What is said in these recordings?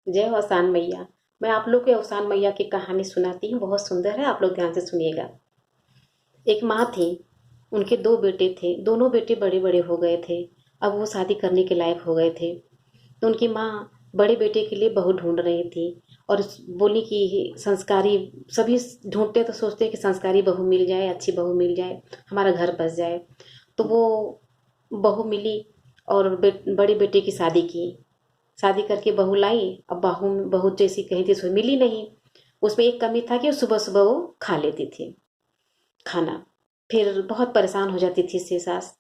जय हो अवसान मैया। मैं आप लोग को अवसान मैया की कहानी सुनाती हूँ, बहुत सुंदर है, आप लोग ध्यान से सुनिएगा। एक माँ थी, उनके दो बेटे थे, दोनों बेटे बड़े बड़े हो गए थे। अब वो शादी करने के लायक हो गए थे। तो उनकी माँ बड़े बेटे के लिए बहू ढूंढ रही थी और बोली कि संस्कारी, सभी ढूंढते तो सोचते हैं कि संस्कारी बहू मिल जाए, अच्छी बहू मिल जाए, हमारा घर बस जाए। तो वो बहू मिली और बड़े बेटे की शादी की। शादी करके बहू लाई। अब बहू बहू जैसी कही थी उसमें मिली नहीं। उसमें एक कमी था कि सुबह सुबह वो खा लेती थी खाना। फिर बहुत परेशान हो जाती थी इससे सास।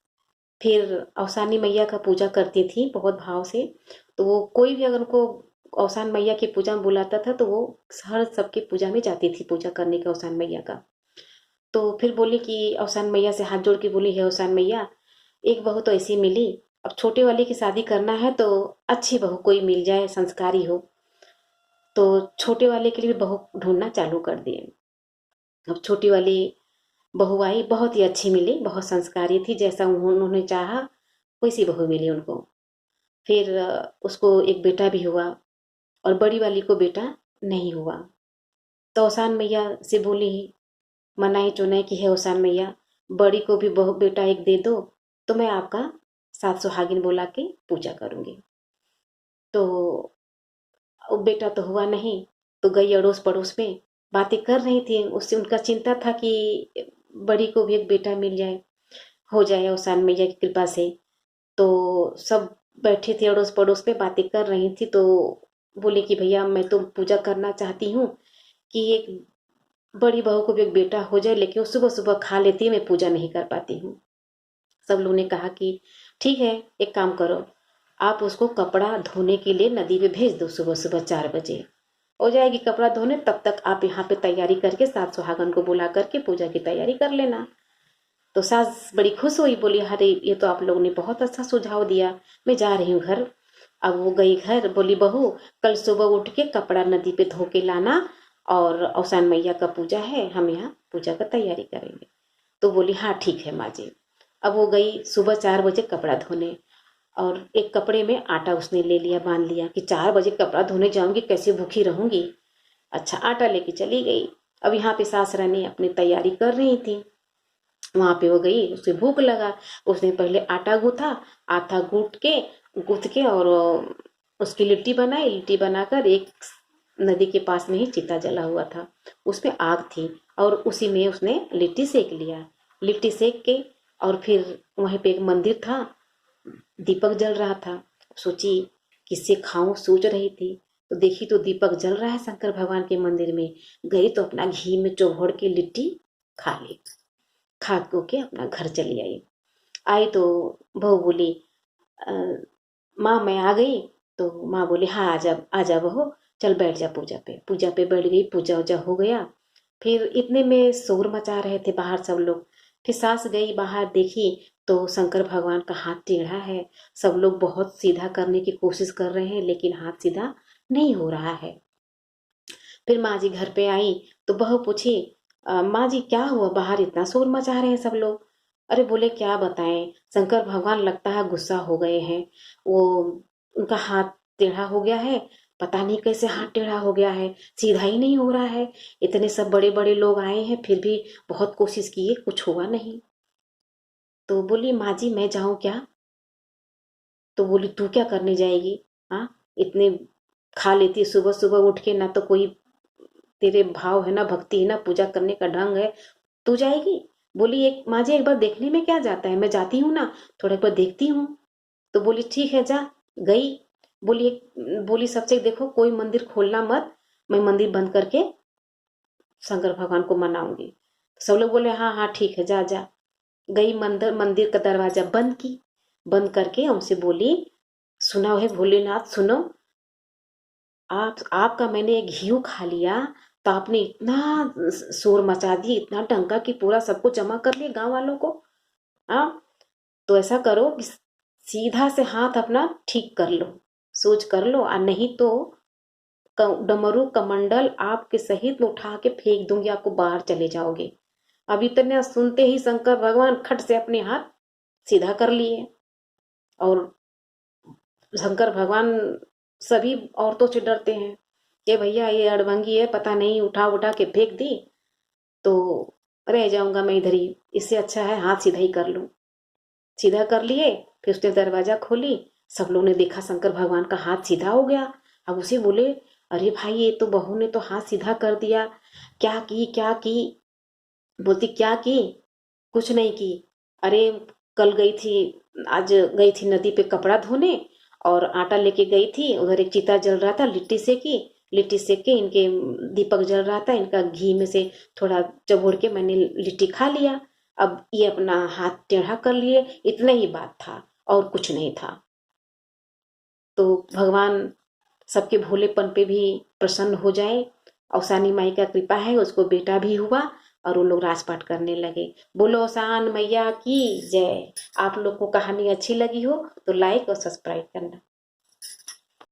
फिर अवसानी मैया का पूजा करती थी बहुत भाव से। तो वो कोई भी अगर उनको अवसान मैया की पूजा में बुलाता था तो वो हर सबकी पूजा में जाती थी पूजा करने के अवसान मैया का। तो फिर बोली कि अवसान मैया से हाथ जोड़ के बोली, है अवसान मैया, एक बहू तो ऐसी मिली, अब छोटे वाले की शादी करना है तो अच्छी बहू कोई मिल जाए, संस्कारी हो। तो छोटे वाले के लिए भी बहू ढूंढना चालू कर दिए। अब छोटी वाली बहू आई, बहुत ही अच्छी मिली, बहुत संस्कारी थी, जैसा उन्होंने चाहा वैसी बहू मिली उनको। फिर उसको एक बेटा भी हुआ और बड़ी वाली को बेटा नहीं हुआ। तो औसान मैया से बोली, मनाई चुनाई की है औसान मैया, बड़ी को भी बहू बेटा एक दे दो तो मैं आपका सात सुहागिन बुला के पूजा करूंगी। तो वो बेटा तो हुआ नहीं। तो गई अड़ोस पड़ोस में बातें कर रही थी, उससे उनका चिंता था कि बड़ी को भी एक बेटा मिल जाए, हो जाए औसान मैया की कृपा से। तो सब बैठे थे अड़ोस पड़ोस में बातें कर रही थी। तो बोले कि भैया मैं तो पूजा करना चाहती हूँ कि एक बड़ी बहू को भी एक बेटा हो जाए, लेकिन वो सुबह सुबह खा लेती है, मैं पूजा नहीं कर पाती हूँ। सब लोगों ने कहा कि ठीक है, एक काम करो, आप उसको कपड़ा धोने के लिए नदी में भेज दो, सुबह सुबह 4 बजे हो जाएगी कपड़ा धोने, तब तक आप यहाँ पे तैयारी करके सात सुहागन को बुला करके पूजा की तैयारी कर लेना। तो सास बड़ी खुश हुई, बोली अरे ये तो आप लोगों ने बहुत अच्छा सुझाव दिया, मैं जा रही हूँ घर। अब वो गई घर, बोली बहू कल सुबह उठ के कपड़ा नदी पे धो के लाना, और औसान मैया का पूजा है, हम यहाँ पूजा का तैयारी करेंगे। तो बोली हाँ ठीक है माँ जी। अब वो गई सुबह 4 बजे कपड़ा धोने, और एक कपड़े में आटा उसने ले लिया, बांध लिया कि 4 बजे कपड़ा धोने जाऊंगी, कैसे भूखी रहूंगी। अच्छा, आटा लेके चली गई। अब यहाँ पे सास रानी अपनी तैयारी कर रही थी। वहां पे वो गई, उसे भूख लगा, उसने पहले आटा गूथा, आटा गूथ के और उसकी लिट्टी बनाई। लिट्टी बनाकर एक नदी के पास में ही चिता जला हुआ था, उसमें आग थी, और उसी में उसने लिट्टी सेक लिया। लिट्टी सेक के और फिर वहीं पे एक मंदिर था, दीपक जल रहा था। सोची किससे खाऊं सोच रही थी, तो देखी तो दीपक जल रहा है शंकर भगवान के मंदिर में। गई तो अपना घी में चौभड़ के लिट्टी खा ली। खा के अपना घर चली आई। आई तो बहू बोली, "अ, माँ मैं आ गई।" तो माँ बोली हाँ आजा आजा बहू, चल बैठ जा पूजा पे। पूजा पे बैठ गई, पूजा उजा हो गया। फिर इतने में शोर मचा रहे थे बाहर सब लोग। फिर सास गई बाहर, देखी तो शंकर भगवान का हाथ टेढ़ा है। सब लोग बहुत सीधा करने की कोशिश कर रहे हैं लेकिन हाथ सीधा नहीं हो रहा है। फिर माँ जी घर पे आई तो बहू पूछी, माँ जी क्या हुआ, बाहर इतना शोर मचा रहे हैं सब लोग?" अरे बोले क्या बताएं, शंकर भगवान लगता है गुस्सा हो गए हैं। वो उनका हाथ टेढ़ा हो गया है, पता नहीं कैसे हाथ टेढ़ा हो गया है, सीधा ही नहीं हो रहा है। इतने सब बड़े बड़े लोग आए हैं फिर भी बहुत कोशिश किए, कुछ हुआ नहीं। तो बोली माँ जी मैं जाऊं क्या? तो बोली तू क्या करने जाएगी? हाँ, इतने खा लेती सुबह सुबह उठ के, ना तो कोई तेरे भाव है, ना भक्ति है, ना पूजा करने का ढंग है, तू जाएगी? बोली एक माँ जी एक बार देखने में क्या जाता है, मैं जाती हूँ ना, थोड़ा एक बार देखती हूँ। तो बोली ठीक है जा। गई। बोली सबसे देखो कोई मंदिर खोलना मत, मैं मंदिर बंद करके शंकर भगवान को मनाऊंगी। सब लोग बोले हाँ हाँ ठीक है जा जा। गई, मंदिर मंदिर का दरवाजा बंद की। बंद करके उनसे बोली, सुना है भोलेनाथ सुनो, आपका मैंने एक घी खा लिया तो आपने इतना शोर मचा दिया, इतना डंका कि पूरा सबको जमा कर लिया गांव वालों को। हाँ, तो ऐसा करो कि सीधा से हाथ अपना ठीक कर लो, सोच कर लो, और नहीं तो डमरू कमंडल आपके सहित में उठा के फेंक दूंगी, आपको बाहर चले जाओगे। अब इतने सुनते ही शंकर भगवान खट से अपने हाथ सीधा कर लिए, और शंकर भगवान सभी औरतों से डरते हैं कि भैया ये अड़भंगी है, पता नहीं उठा उठा के फेंक दी तो रह जाऊंगा मैं इधर ही, इससे अच्छा है हाथ सीधा ही कर लूं। सीधा कर लिए, फिर उसने दरवाजा खोली, सब लोग ने देखा शंकर भगवान का हाथ सीधा हो गया। अब उसे बोले, अरे भाई ये तो बहू ने तो हाथ सीधा कर दिया, क्या की क्या की? बोलती क्या की? कुछ नहीं की। अरे कल गई थी, आज गई थी नदी पे कपड़ा धोने और आटा लेके गई थी, उधर एक चिता जल रहा था, लिट्टी सेकी, लिट्टी सेक के इनके दीपक जल रहा था, इनका घी में से थोड़ा चबोड़ के मैंने लिट्टी खा लिया। अब ये अपना हाथ टेढ़ा कर लिए, इतना ही बात था और कुछ नहीं था। तो भगवान सबके भोलेपन पे भी प्रसन्न हो जाए। अवसानी माई का कृपा है, उसको बेटा भी हुआ और वो लोग राजपाट करने लगे। बोलो अवसान मैया की जय। आप लोग को कहानी अच्छी लगी हो तो लाइक और सब्सक्राइब करना।